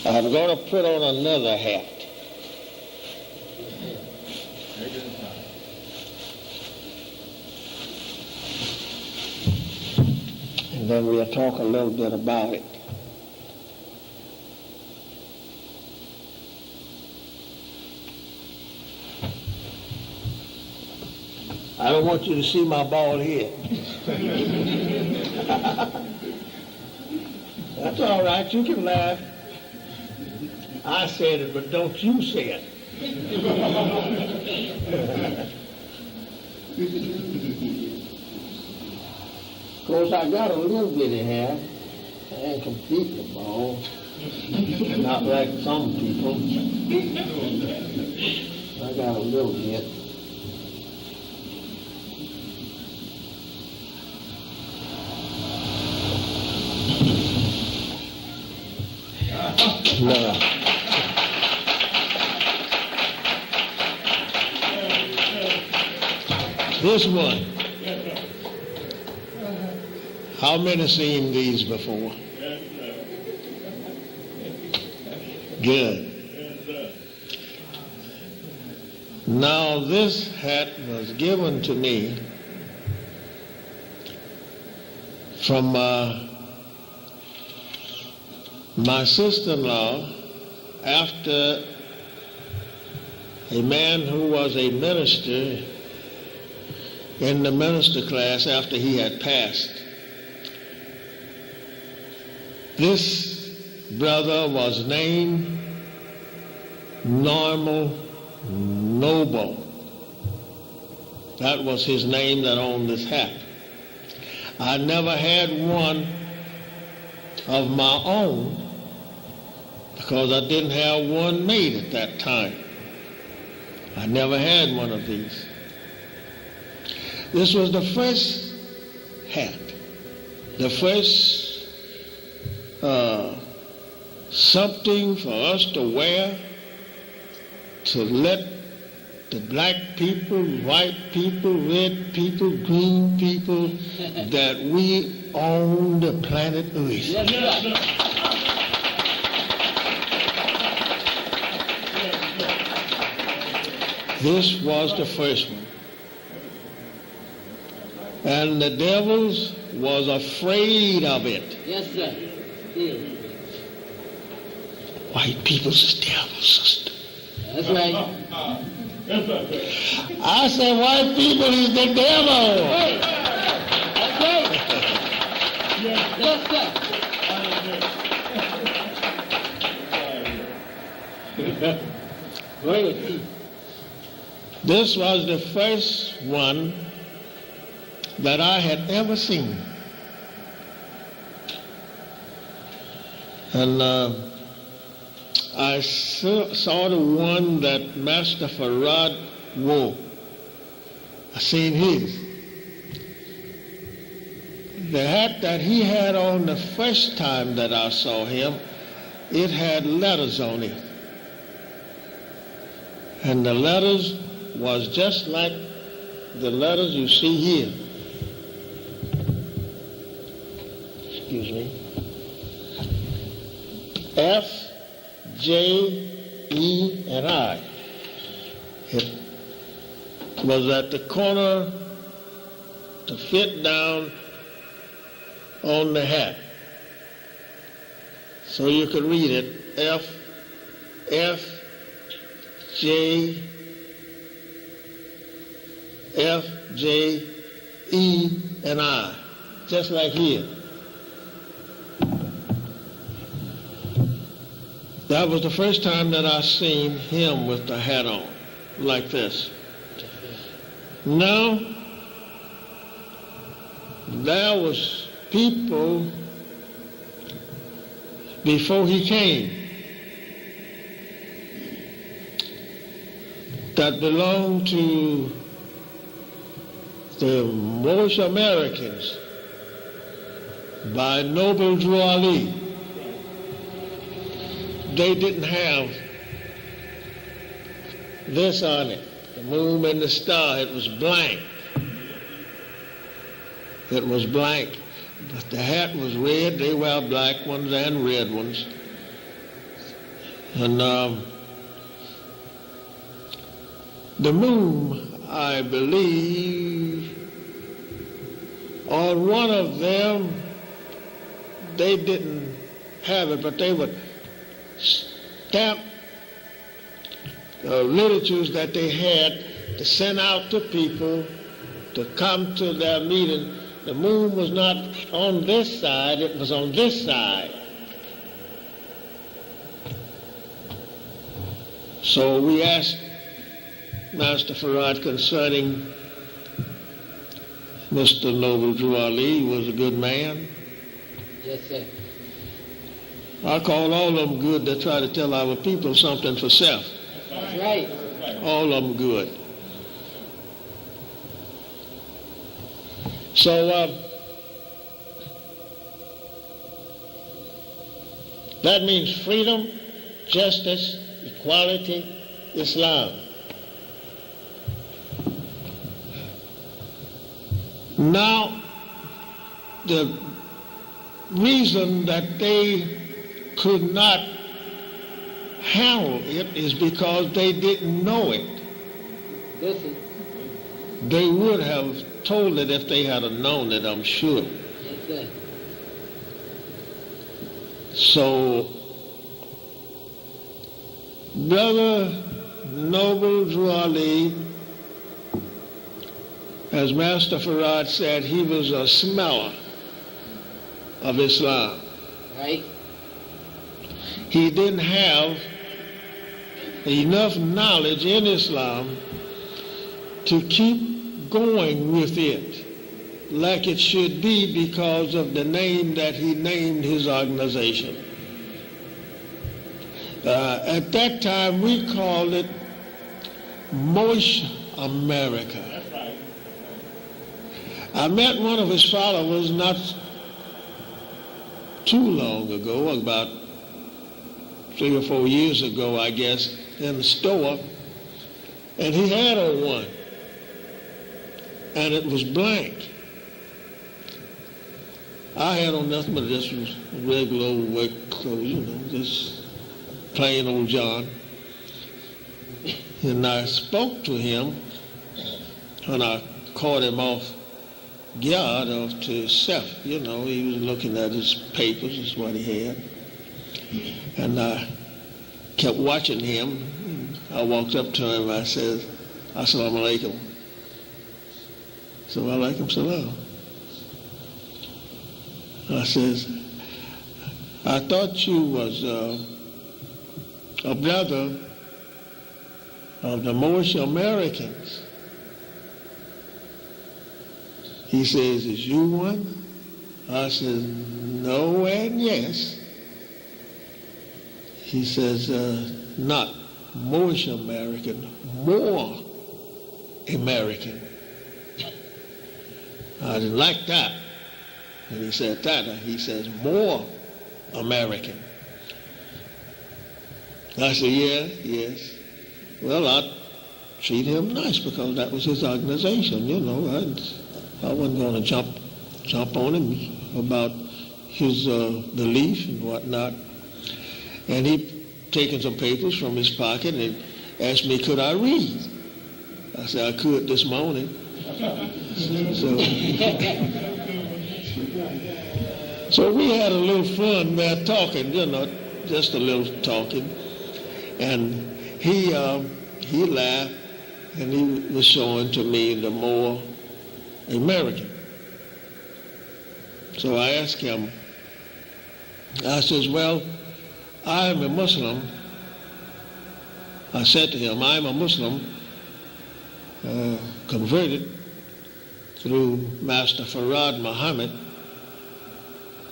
I'm going to put on another hat. And then we'll talk a little bit about it. I don't want you to see my bald head. That's all right, you can laugh. I said it, but don't you say it. Of course, I got a little bitty hair. I ain't completely bald. Not like some people. I got a little bit. No. This one. How many seen these before? Good. Now this hat was given to me from my sister-in-law after a man who was a minister in the minister class after he had passed. This brother was named Normal Noble. That was his name that owned this hat. I never had one of my own because I didn't have one made at that time. I never had one of these. This was the first hat, the first something for us to wear to let the black people, white people, red people, green people, that we own the planet Earth. This was the first one. And the devils was afraid of it. Yes, sir. White people's the devil's sister. That's right. I said white people is the devil. Right. That's right. Yes, sir. Right. This was the first one that I had ever seen. And I saw the one that Master Farad wore. I seen his. The hat that he had on the first time that I saw him, it had letters on it. And the letters was just like the letters you see here. Excuse me. F, J, E, and I. It was at the corner to fit down on the hat. So you could read it, F, J, E, and I, just like here. That was the first time that I seen him with the hat on, like this. Now, there was people before he came that belonged to the Moorish Americans by Noble Drew Ali. They didn't have this on it, the moon and the star. It was blank. It was blank. But the hat was red. They wear black ones and red ones. And the moon, I believe, on one of them, they didn't have it, but they would stamp literatures that they had to send out to people to come to their meeting. The moon was not on this side, it was on this side. So we asked Master Farad concerning Mr. Noble Drew Ali. He was a good man. Yes, sir. I call all of them good that try to tell our people something for self. That's right. All of them good. So that means freedom, justice, equality, Islam. Now, the reason that they could not handle it is because they didn't know it. Listen. They would have told it if they had known it, I'm sure. Yes, sir. So, Brother Noble Drew Ali, as Master Farad said, he was a smeller of Islam. Right. He didn't have enough knowledge in Islam to keep going with it like it should be because of the name that he named his organization. At that time, we called it Moorish America. I met one of his followers not too long ago, about 3 or 4 years ago, I guess, in the store, and he had on one, and it was blank. I had on nothing but just regular old work clothes, just plain old John. And I spoke to him, and I caught him off guard to himself. He was looking at his papers, is what he had. And I kept watching him. I walked up to him, I said, Assalamu alaikum. So alaikum salam. I says, I thought you was a brother of the Moorish Americans. He says, is you one? I says, no and yes. He says, not Moorish American, Moor American. I didn't like that. When he said that, he says, Moor American. I said, yeah, yes. Well, I treat him nice because that was his organization, I wasn't going to jump on him about his belief and whatnot. And he taken some papers from his pocket and asked me, could I read? I said, I could this morning. So we had a little fun there talking, just a little talking. And he laughed and he was showing to me the Moor American. So I asked him, I says, well, I'm a Muslim. I said to him, I'm a Muslim, converted through Master Farad Muhammad,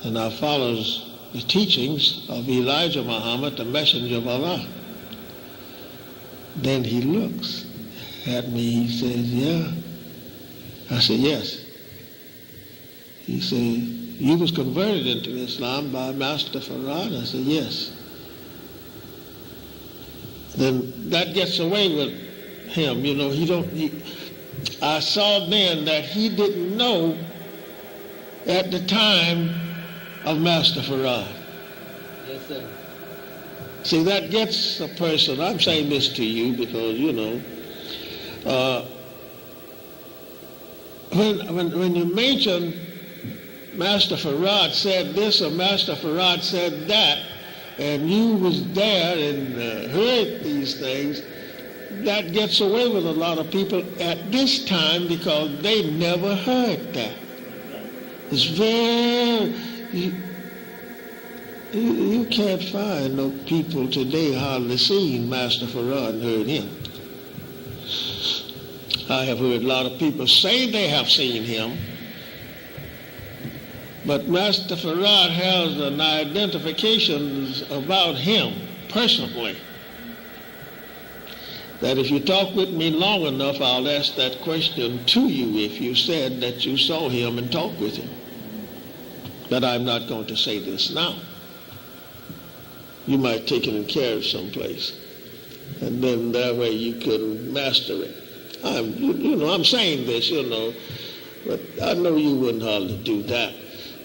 and I follows the teachings of Elijah Muhammad, the messenger of Allah. Then he looks at me, he says, yeah. I said, yes. He said, you was converted into Islam by Master Farad? I said, yes. Then that gets away with him, I saw then that he didn't know at the time of Master Farad. Yes, sir. See, that gets a person. I'm saying this to you because, when you mention Master Farad said this or Master Farad said that, and you was there and heard these things, that gets away with a lot of people at this time because they never heard that. It's very... You can't find no people today hardly seen Master Farad and heard him. I have heard a lot of people say they have seen him, but Master Farad has an identification about him personally that if you talk with me long enough, I'll ask that question to you if you said that you saw him and talked with him. But I'm not going to say this now. You might take it and carry it someplace, and then that way you can master it. I'm saying this, but I know you wouldn't hardly do that.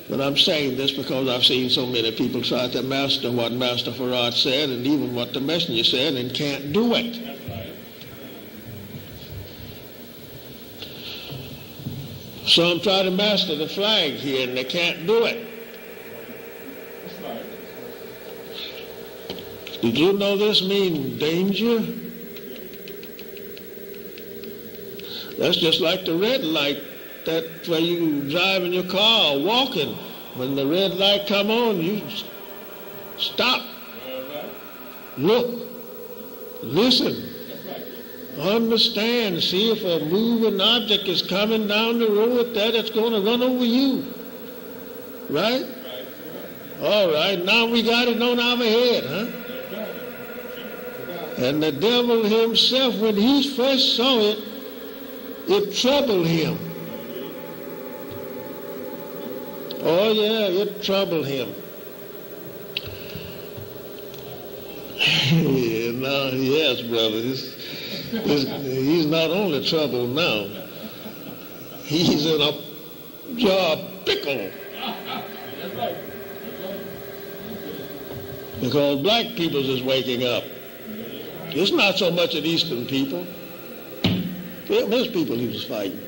But I'm saying this because I've seen so many people try to master what Master Farad said and even what the messenger said and can't do it. Some try to master the flag here and they can't do it. Did you know this means danger? That's just like the red light, that where you drive in your car or walking. When the red light come on, you stop, look, listen, understand, see if a moving object is coming down the road there that's going to run over you. Right? All right, now we got it on our head, huh? And the devil himself, when he first saw it, it troubled him. Oh yeah, it troubled him. Yes, brother, he's not only troubled now, he's in a jar of pickle. Because black people is waking up. It's not so much at Eastern people. There's people he was fighting.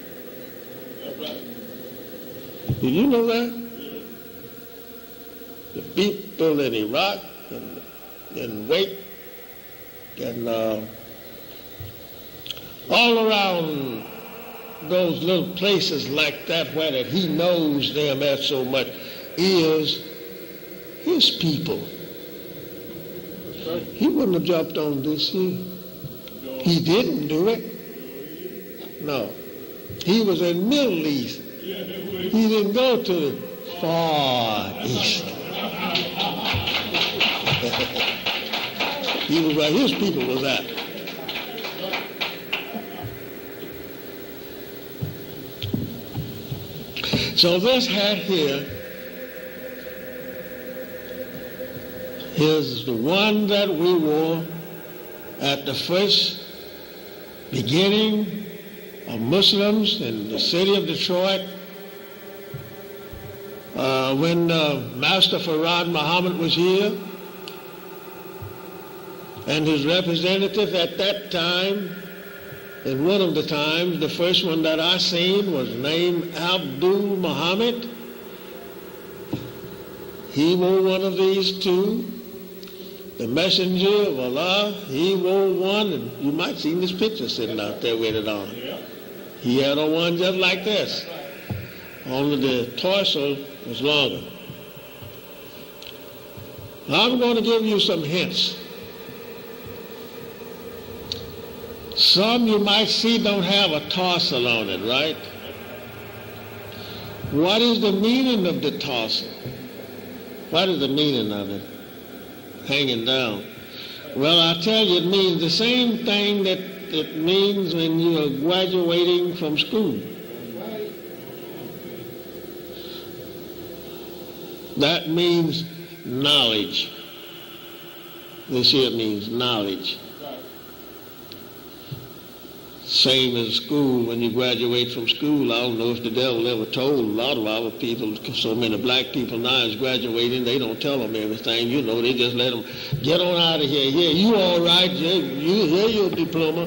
Did you know that? The people in Iraq and Kuwait and all around those little places like that where that he knows them at so much is his people. He wouldn't have jumped on this here. He didn't do it. No. He was in Middle East. He didn't go to the Far East. He was where his people was at. So this hat here is the one that we wore at the first beginning of Muslims in the city of Detroit when Master Farad Muhammad was here, and his representative at that time, and one of the times, the first one that I seen was named Abdul Muhammad. He wore one of these too. The messenger of Allah, he wore one, and you might see this picture sitting out there with it on. He had on one just like this, only the torso was longer. I'm going to give you some hints. Some you might see don't have a tassel on it, right? What is the meaning of the tassel? What is the meaning of it? Hanging down. Well, I tell you, it means the same thing that it means when you are graduating from school. That means knowledge. This here means knowledge. Same as school. When you graduate from school, I don't know if the devil ever told a lot of our people, so many black people now is graduating, they don't tell them everything. You know, they just let them get on out of here. Yeah, you all right. Here's your diploma.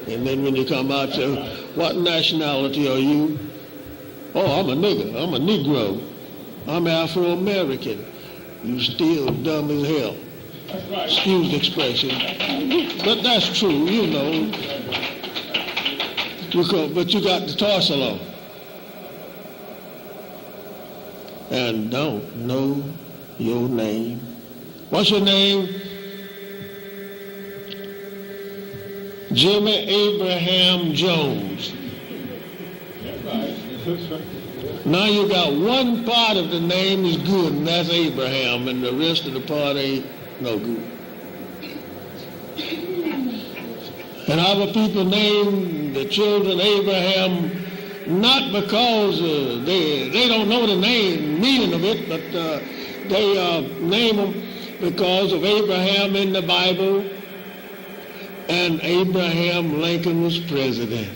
And then when you come out, say, what nationality are you? Oh, I'm a nigger. I'm a Negro. I'm Afro-American. You still dumb as hell. Excuse the expression. But that's true, you know. But you got the tarsal on. And don't know your name. What's your name? Jimmy Abraham Jones. Now you got one part of the name is good, and that's Abraham, and the rest of the part ain't no good. And our people name the children Abraham not because they don't know the meaning of it, but they name them because of Abraham in the Bible, and Abraham Lincoln was president.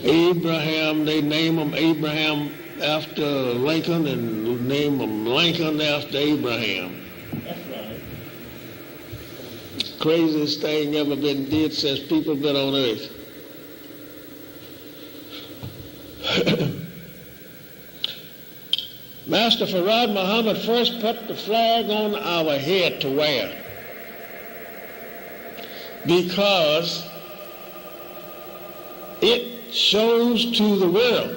Abraham, they name him Abraham after Lincoln and name him Lincoln after Abraham. Craziest thing ever been did since people been on earth. Master Farad Muhammad first put the flag on our head to wear because it shows to the world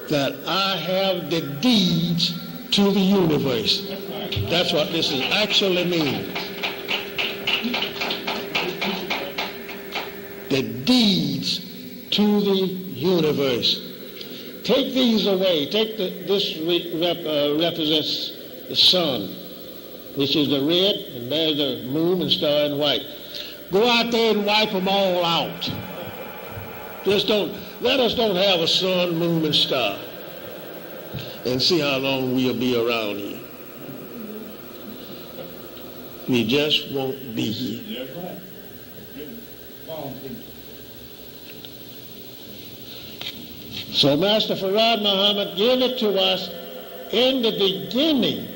that I have the deeds to the universe. That's what this is actually means. The deeds to the universe. Take these away. This represents the sun, which is the red, and there's the moon and star in white. Go out there and wipe them all out. Let us don't have a sun, moon, and star, and see how long we'll be around here. We just won't be here. So Master Farad Muhammad gave it to us in the beginning.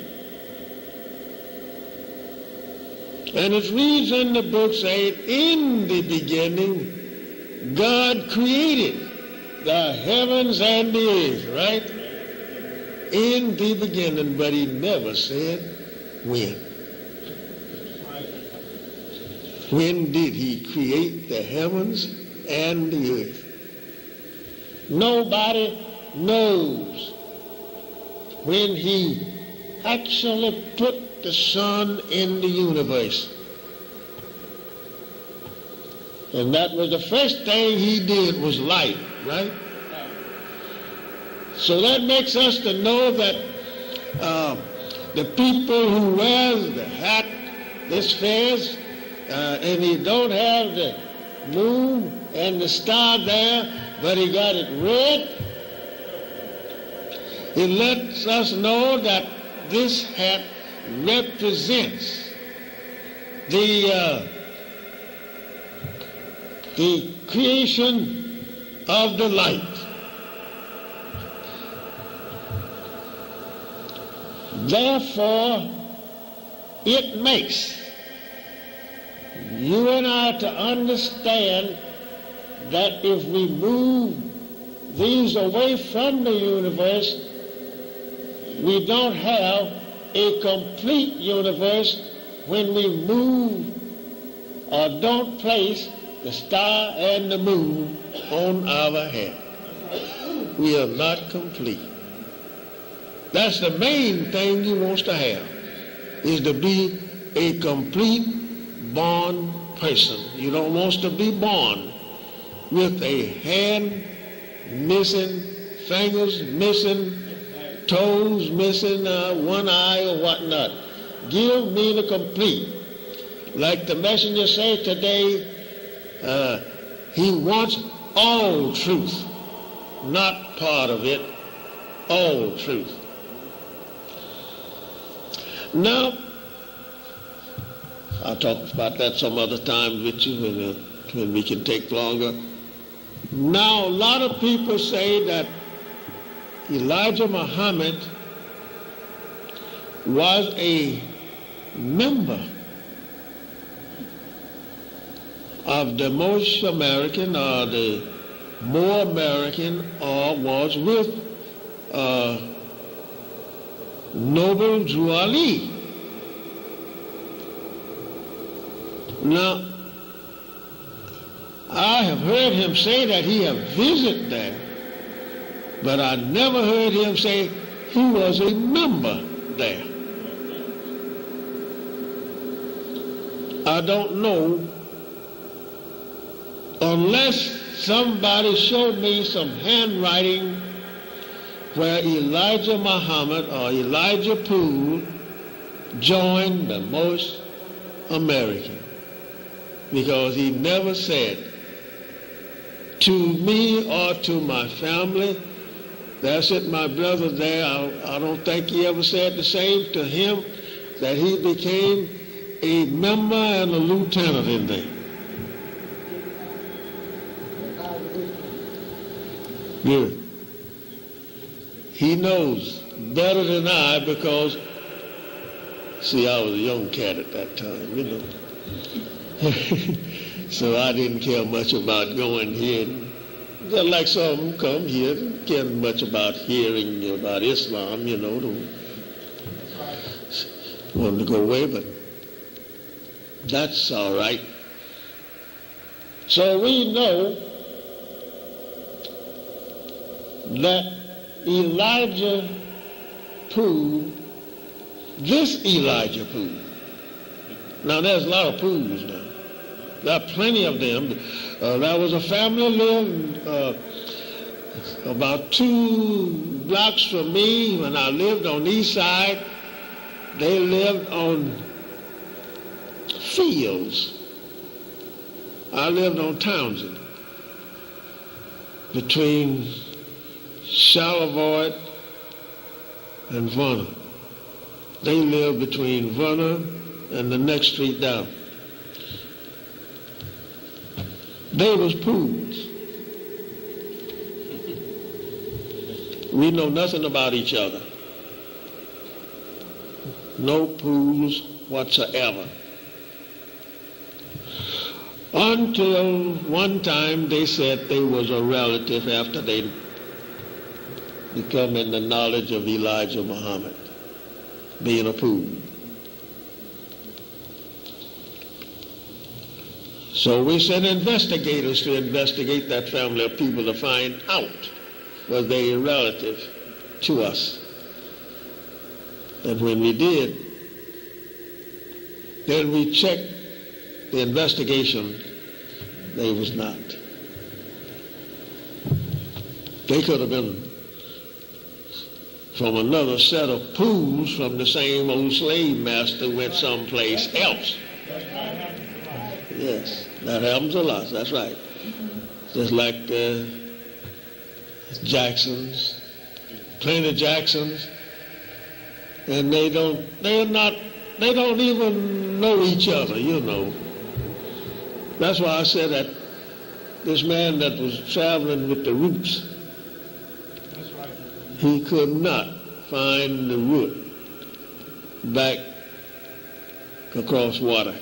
And it reads in the book saying, in the beginning, God created the heavens and the earth, right? In the beginning, but he never said when. When did he create the heavens and the earth? Nobody knows when he actually put the sun in the universe. And that was the first thing he did was light, right? So that makes us to know that the people who wears the hat, this fez, and he don't have the moon and the star there, but he got it red. It lets us know that this hat represents the creation of the light. Therefore, it makes you and I to understand that if we move these away from the universe, we don't have a complete universe when we move or don't place the star and the moon on our head. We are not complete. That's the main thing he wants to have, is to be a complete born person. You don't want to be born with a hand missing, fingers missing, toes missing, one eye or whatnot. Give me the complete. Like the messenger said today, he wants all truth, not part of it, all truth. Now, I'll talk about that some other time with you when we can take longer. Now, a lot of people say that Elijah Muhammad was a member of the Moorish American or the Moor American, or was with Noble Drew Ali. Now, I have heard him say that he had visited there, but I never heard him say he was a member there. I don't know, unless somebody showed me some handwriting where Elijah Muhammad or Elijah Poole joined the Moorish American, because he never said to me or to my family, that's it, my brother there, I don't think he ever said the same to him, that he became a member and a lieutenant in there. Good. He knows better than I, because, see, I was a young cat at that time, you know. So I didn't care much about going here. Just like some come here, didn't care much about hearing about Islam, you know. Wanted to go away, but that's all right. So we know that Elijah Poole, this Elijah Poole, now there's a lot of Pools now. There are plenty of them. There was a family lived about 2 blocks from me when I lived on the east side. They lived on Fields. I lived on Townsend, between Charlevoix and Vunner. They lived between Vunner and the next street down. They was Pools. We know nothing about each other. No Pools whatsoever. Until one time they said they was a relative after they become in the knowledge of Elijah Muhammad, being a Pool. So we sent investigators to investigate that family of people to find out was they a relative to us. And when we did, then we checked the investigation. They was not. They could have been from another set of Pools from the same old slave master who went someplace else. Yes, that happens a lot, that's right. Just like Jacksons, plenty of Jacksons, and they don't even know each other, you know. That's why I said that this man that was traveling with the roots, he could not find the root back across water.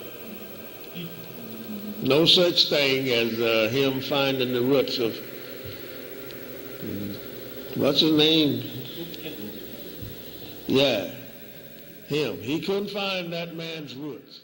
No such thing as him finding the roots of, what's his name? Yeah, him. He couldn't find that man's roots.